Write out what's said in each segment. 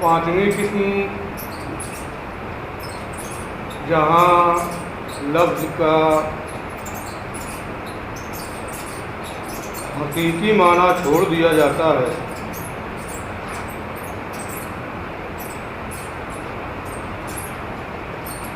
پانچویں قسم جہاں لفظ کا حقیقی معنی چھوڑ دیا جاتا ہے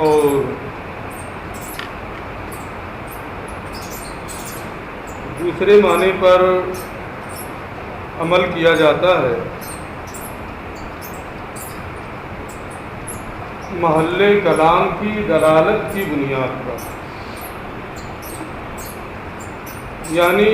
اور دوسرے معنی پر عمل کیا جاتا ہے، محل کلام کی دلالت کی بنیاد پر، یعنی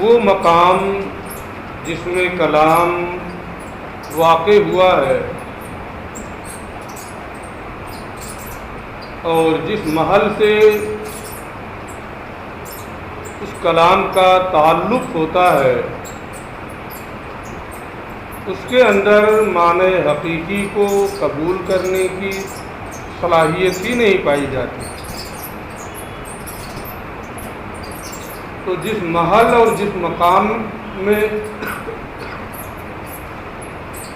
وہ مقام جس میں کلام واقع ہوا ہے اور جس محل سے اس کلام کا تعلق ہوتا ہے اس کے اندر معنی حقیقی کو قبول کرنے کی صلاحیت ہی نہیں پائی جاتی۔ تو جس محل اور جس مقام میں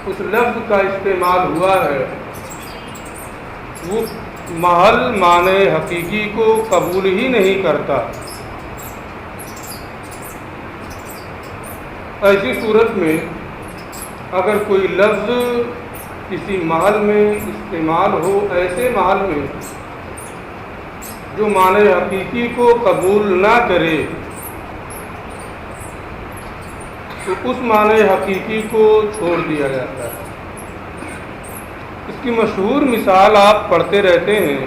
اس لفظ کا استعمال ہوا ہے وہ محل معنی حقیقی کو قبول ہی نہیں کرتا۔ ایسی صورت میں اگر کوئی لفظ کسی محل میں استعمال ہو، ایسے محل میں جو معنی حقیقی کو قبول نہ کرے، تو اس معنی حقیقی کو چھوڑ دیا جاتا ہے۔ اس کی مشہور مثال آپ پڑھتے رہتے ہیں،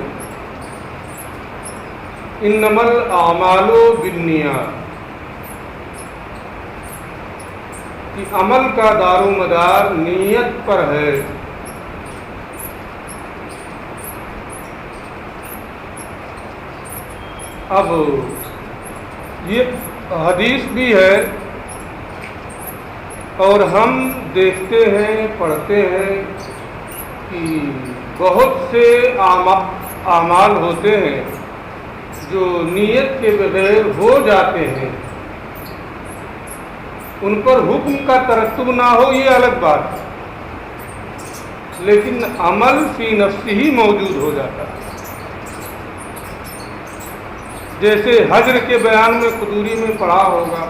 انما الاعمال بالنیات، کہ عمل کا دار و مدار نیت پر ہے۔ اب یہ حدیث بھی ہے اور ہم دیکھتے ہیں، پڑھتے ہیں کہ بہت سے اعمال ہوتے ہیں جو نیت کے بغیر ہو جاتے ہیں، ان پر حکم کا ترتب نہ ہو یہ الگ بات ہے، لیکن عمل فی نفسہ ہی موجود ہو جاتا ہے۔ جیسے حجر کے بیان میں قدوری میں پڑھا ہوگا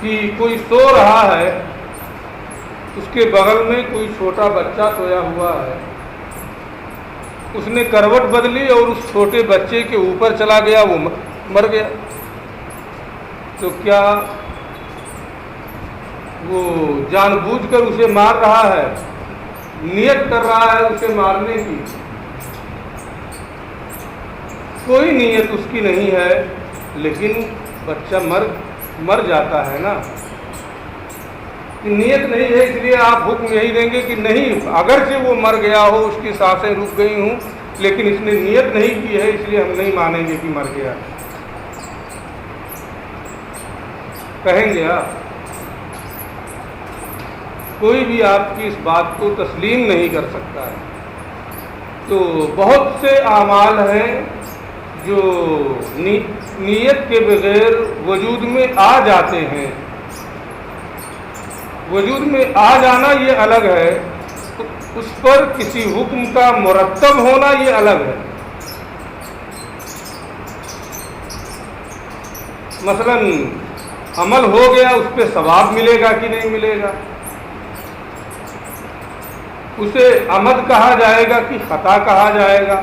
کہ کوئی سو رہا ہے، اس کے بغل میں کوئی چھوٹا بچہ سویا ہوا ہے، اس نے کروٹ بدلی اور اس چھوٹے بچے کے اوپر چلا گیا، وہ مر گیا۔ تو کیا وہ جان بوجھ کر اسے مار رہا ہے، نیت کر رہا ہے اسے مارنے کی؟ کوئی نیت اس کی نہیں ہے، لیکن بچہ مر جاتا ہے نا۔ نیت نہیں ہے اس لیے آپ حکم یہی دیں گے کہ نہیں، اگرچہ وہ مر گیا ہو، اس کی سانسیں رک گئی ہوں، لیکن اس نے نیت نہیں کی ہے اس لیے ہم نہیں مانیں گے کہ مر گیا، کہیں گے آپ؟ کوئی بھی آپ کی اس بات کو تسلیم نہیں کر سکتا ہے۔ تو بہت سے اعمال ہیں جو نیت کے بغیر وجود میں آ جاتے ہیں۔ وجود میں آ جانا یہ الگ ہے، اس پر کسی حکم کا مرتب ہونا یہ الگ ہے۔ مثلا عمل ہو گیا، اس پہ ثواب ملے گا کہ نہیں ملے گا؟ اسے عمد کہا جائے گا کہ خطا کہا جائے گا؟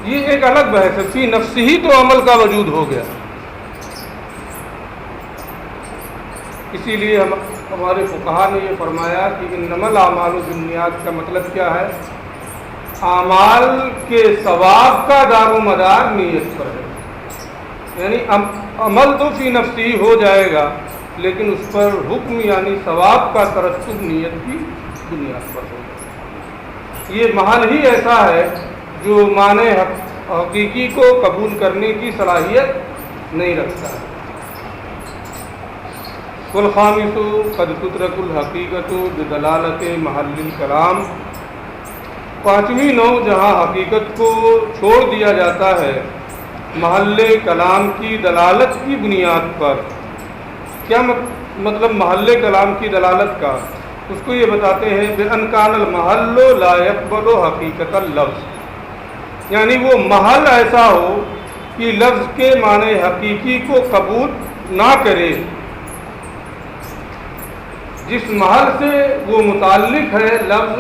یہ ایک الگ بحث ہے۔ فی نفس ہی تو عمل کا وجود ہو گیا۔ اسی لیے ہمارے فقہا نے یہ فرمایا کہ انما الاعمال بالنیات کا مطلب کیا ہے؟ اعمال کے ثواب کا دار و مدار نیت پر ہے، یعنی عمل تو فی نفسی ہو جائے گا، لیکن اس پر حکم یعنی ثواب کا ترتب نیت کی بنیاد پر ہوگا۔ یہ محل ہی ایسا ہے جو معنی حقیقی کو قبول کرنے کی صلاحیت نہیں رکھتا ہے۔ والخامس قد تترک الحقیقت بدلالت محل الکلام، پانچویں نوع جہاں حقیقت کو چھوڑ دیا جاتا ہے محل کلام کی دلالت کی بنیاد پر. کیا مطلب محل کلام کی دلالت کا؟ اس کو یہ بتاتے ہیں بِأَنْ كَانَ الْمَحَلُّ لَا يَقْبَلُ حَقِيقَةَ اللَّفْظِ، یعنی وہ محل ایسا ہو کہ لفظ کے معنی حقیقی کو قبول نہ کرے. جس محل سے وہ متعلق ہے لفظ،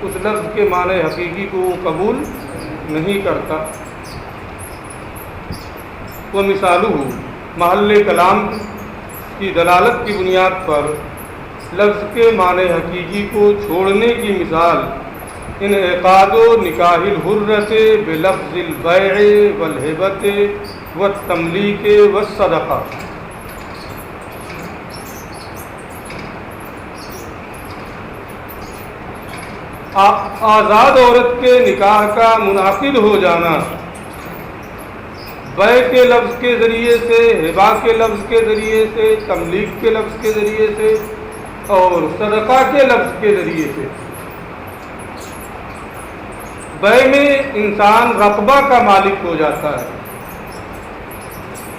اس لفظ کے معنی حقیقی کو وہ قبول نہیں کرتا. وہ مثالہ محل کلام کی دلالت کی بنیاد پر لفظ کے معنی حقیقی کو چھوڑنے کی مثال انعقاد نکاح الحرۃ بلفظ البیع والہبۃ والتملیک والصدقہ. آزاد عورت کے نکاح کا منعقد ہو جانا بیع کے لفظ کے ذریعے سے، ہبہ کے لفظ کے ذریعے سے، تملیک کے لفظ کے ذریعے سے اور صدقہ کے لفظ کے ذریعے سے. بیع میں انسان رقبہ کا مالک ہو جاتا ہے،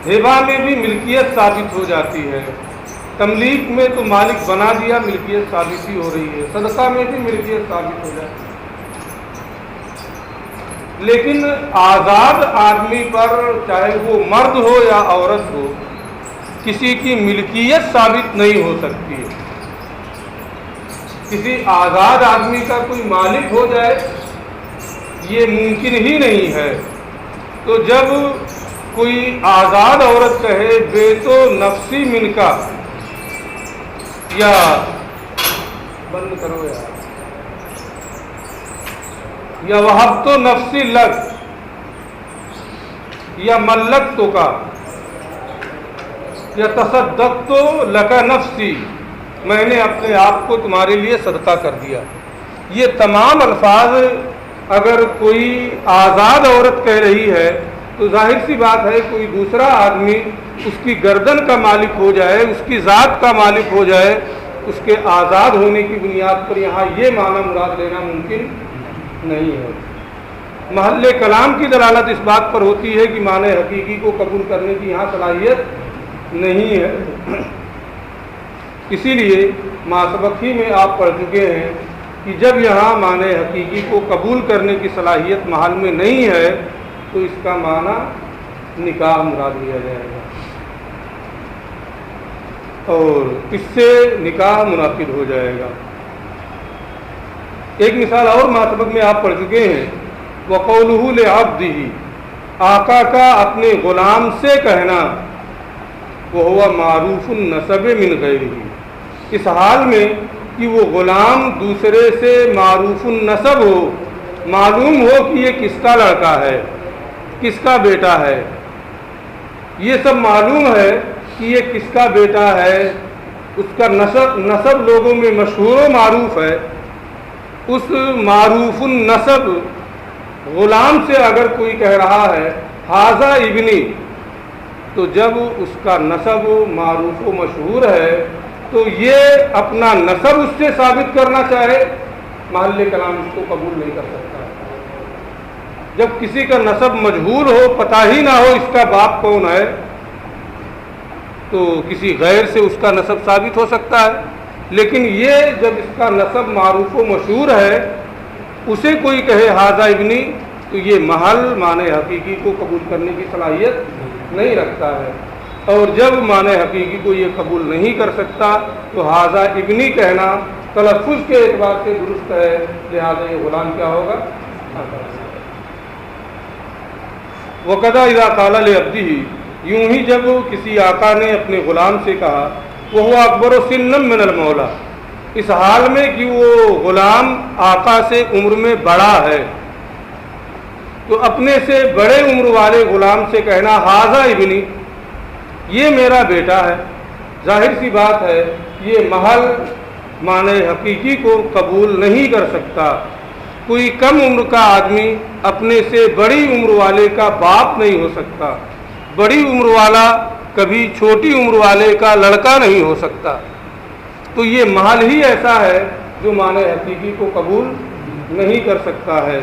ہبہ میں بھی ملکیت ثابت ہو جاتی ہے، تملیک میں تو مالک بنا دیا، ملکیت ثابت ہی ہو رہی ہے، صدقہ میں بھی ملکیت ثابت ہو جاتی ہے. لیکن آزاد آدمی پر، چاہے وہ مرد ہو یا عورت ہو، کسی کی ملکیت ثابت نہیں ہو سکتی ہے. کسی آزاد آدمی کا کوئی مالک ہو جائے یہ ممکن ہی نہیں ہے. تو جب کوئی آزاد عورت کہے بیت و نفسی من کا، یا بند کرو یا وہب تو نفسی لگ، یا ملک تو کا، یا تصدق تو لکا نفسی، میں نے اپنے آپ کو تمہارے لیے صدقہ کر دیا. یہ تمام الفاظ اگر کوئی آزاد عورت کہہ رہی ہے تو ظاہر سی بات ہے کوئی دوسرا آدمی اس کی گردن کا مالک ہو جائے، اس کی ذات کا مالک ہو جائے، اس کے آزاد ہونے کی بنیاد پر یہاں یہ معنی مراد لینا ممکن نہیں ہے. محل کلام کی دلالت اس بات پر ہوتی ہے کہ معنی حقیقی کو قبول کرنے کی یہاں صلاحیت نہیں ہے. اسی لیے ماسبق ہی میں آپ پڑھ چکے ہیں کہ جب یہاں معنی حقیقی کو قبول کرنے کی صلاحیت محل میں نہیں ہے تو اس کا معنی نکاح مراد لیا جائے گا اور اس سے نکاح منعقد ہو جائے گا. ایک مثال اور ماسبق میں آپ پڑھ چکے ہیں، وَقَوْلُهُ لِعَبْدِهِ، آقا کا اپنے غلام سے کہنا، وَهُوَ مَعْرُوفُ النَّسَبِ مِنْ غَيْرِهِ، اس حال میں کہ وہ غلام دوسرے سے معروف النسب ہو، معلوم ہو کہ یہ کس کا لڑکا ہے، کس کا بیٹا ہے. یہ سب معلوم ہے کہ یہ کس کا بیٹا ہے، اس کا نسب لوگوں میں مشہور و معروف ہے. اس معروف النسب غلام سے اگر کوئی کہہ رہا ہے ھذا ابنی، تو جب اس کا نسب معروف و مشہور ہے تو یہ اپنا نسب اس سے ثابت کرنا چاہے، محل کلام اس کو قبول نہیں کر سکتا. جب کسی کا نسب مجہول ہو، پتہ ہی نہ ہو اس کا باپ کون ہے، تو کسی غیر سے اس کا نسب ثابت ہو سکتا ہے. لیکن یہ جب اس کا نسب معروف و مشہور ہے، اسے کوئی کہے ھذا ابنی، تو یہ محل معنی حقیقی کو قبول کرنے کی صلاحیت نہیں رکھتا ہے. اور جب معنی حقیقی کو یہ قبول نہیں کر سکتا تو ھذا ابنی کہنا تلفظ کے اعتبار سے درست ہے، لہذا یہ غلام کیا ہوگا؟ وَقَضَى إِذَا قَالَ لِعَبْدِهِ، یوں ہی جب کسی آقا نے اپنے غلام سے کہا وَهُوَ أَكْبَرُ سِنًّا مِنَ الْمَوْلَى، اس حال میں کہ وہ غلام آقا سے عمر میں بڑا ہے، تو اپنے سے بڑے عمر والے غلام سے کہنا ھذا ابنی، یہ میرا بیٹا ہے. ظاہر سی بات ہے یہ محل معنی حقیقی کو قبول نہیں کر سکتا. کوئی کم عمر کا آدمی اپنے سے بڑی عمر والے کا باپ نہیں ہو سکتا، بڑی عمر والا کبھی چھوٹی عمر والے کا لڑکا نہیں ہو سکتا. تو یہ محل ہی ایسا ہے جو معنی حقیقی کو قبول نہیں کر سکتا ہے.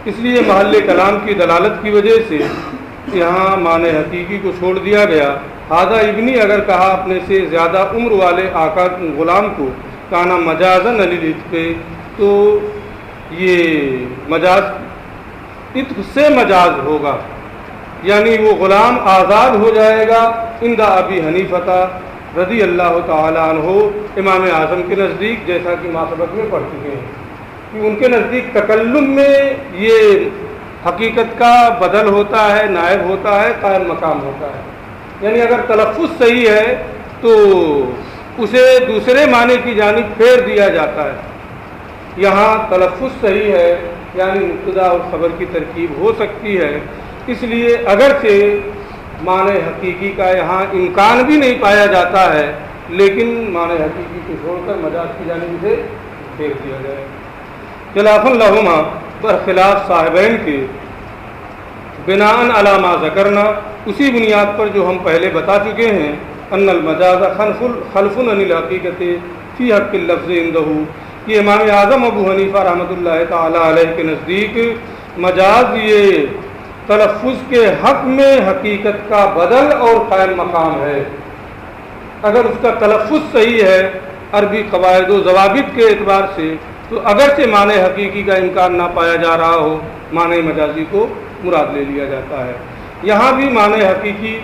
اس لیے محل کلام کی دلالت کی وجہ سے یہاں معنی حقیقی کو چھوڑ دیا گیا۔ ہذا ابنی اگر کہا اپنے سے زیادہ عمر والے آقا غلام کو کانا مجازن للعتق، تو یہ مجاز عتق سے مجاز ہوگا، یعنی وہ غلام آزاد ہو جائے گا عند ابی حنیفہ رضی اللہ تعالی عنہ، امام اعظم کے نزدیک، جیسا کہ ما سبق میں پڑھ چکے ہیں کہ ان کے نزدیک تکلم میں یہ حقیقت کا بدل ہوتا ہے، نائب ہوتا ہے، قائم مقام ہوتا ہے۔ یعنی اگر تلفظ صحیح ہے تو اسے دوسرے معنی کی جانب پھیر دیا جاتا ہے۔ یہاں تلفظ صحیح ہے، یعنی مبتدا اور خبر کی ترکیب ہو سکتی ہے، اس لیے اگرچہ معنی حقیقی کا یہاں امکان بھی نہیں پایا جاتا ہے، لیکن معنی حقیقی کو چھوڑ کر مجاز کی جانب سے پھیر دیا جائے۔ خلاف لہما، برخلاف صاحبین کے، بناءً علی ما ذکرنا، اسی بنیاد پر جو ہم پہلے بتا چکے ہیں، ان المجاز خلف عن الحقیقت فی حق اللفظ عنده، کہ امام اعظم ابو حنیفہ رحمۃ اللہ تعالی علیہ کے نزدیک مجاز یہ تلفظ کے حق میں حقیقت کا بدل اور قائم مقام ہے۔ اگر اس کا تلفظ صحیح ہے عربی قواعد و ضوابط کے اعتبار سے، تو اگرچہ معنی حقیقی کا امکان نہ پایا جا رہا ہو، معنی مجازی کو مراد لے لیا جاتا ہے۔ یہاں بھی معنی حقیقی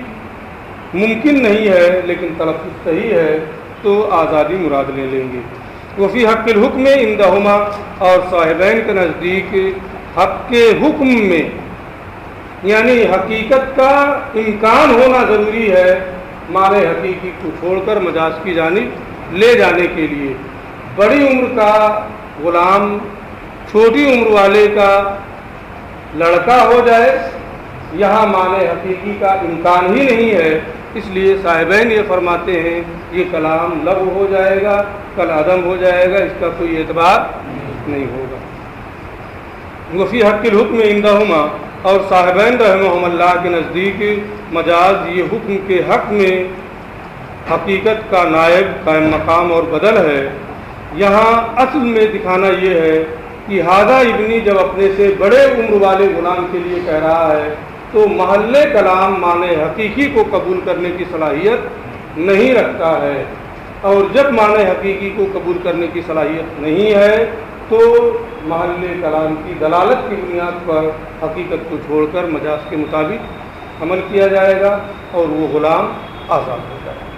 ممکن نہیں ہے لیکن تلفظ صحیح ہے تو آزادی مراد لے لیں گے۔ وفی حق الحکم عندہما، اور صاحبین کے نزدیک حق کے حکم میں، یعنی حقیقت کا امکان ہونا ضروری ہے معنی حقیقی کو چھوڑ کر مجاز کی جانب لے جانے کے لیے۔ بڑی عمر کا غلام چھوٹی عمر والے کا لڑکا ہو جائے، یہاں معنی حقیقی کا امکان ہی نہیں ہے، اس لیے صاحبین یہ فرماتے ہیں یہ کلام لغو ہو جائے گا، کل عدم ہو جائے گا، اس کا کوئی اعتبار نہیں ہوگا۔ وفی حق الحکم عندہما، اور صاحبین رحمہم اللہ کے نزدیک مجاز یہ حکم کے حق میں حقیقت کا نائب، قائم مقام اور بدل ہے۔ یہاں اصل میں دکھانا یہ ہے کہ ہذا ابنی جب اپنے سے بڑے عمر والے غلام کے لیے کہہ رہا ہے تو محل کلام معنی حقیقی کو قبول کرنے کی صلاحیت نہیں رکھتا ہے، اور جب معنی حقیقی کو قبول کرنے کی صلاحیت نہیں ہے تو محل کلام کی دلالت کی بنیاد پر حقیقت کو چھوڑ کر مجاز کے مطابق عمل کیا جائے گا اور وہ غلام آزاد ہو جائے گا۔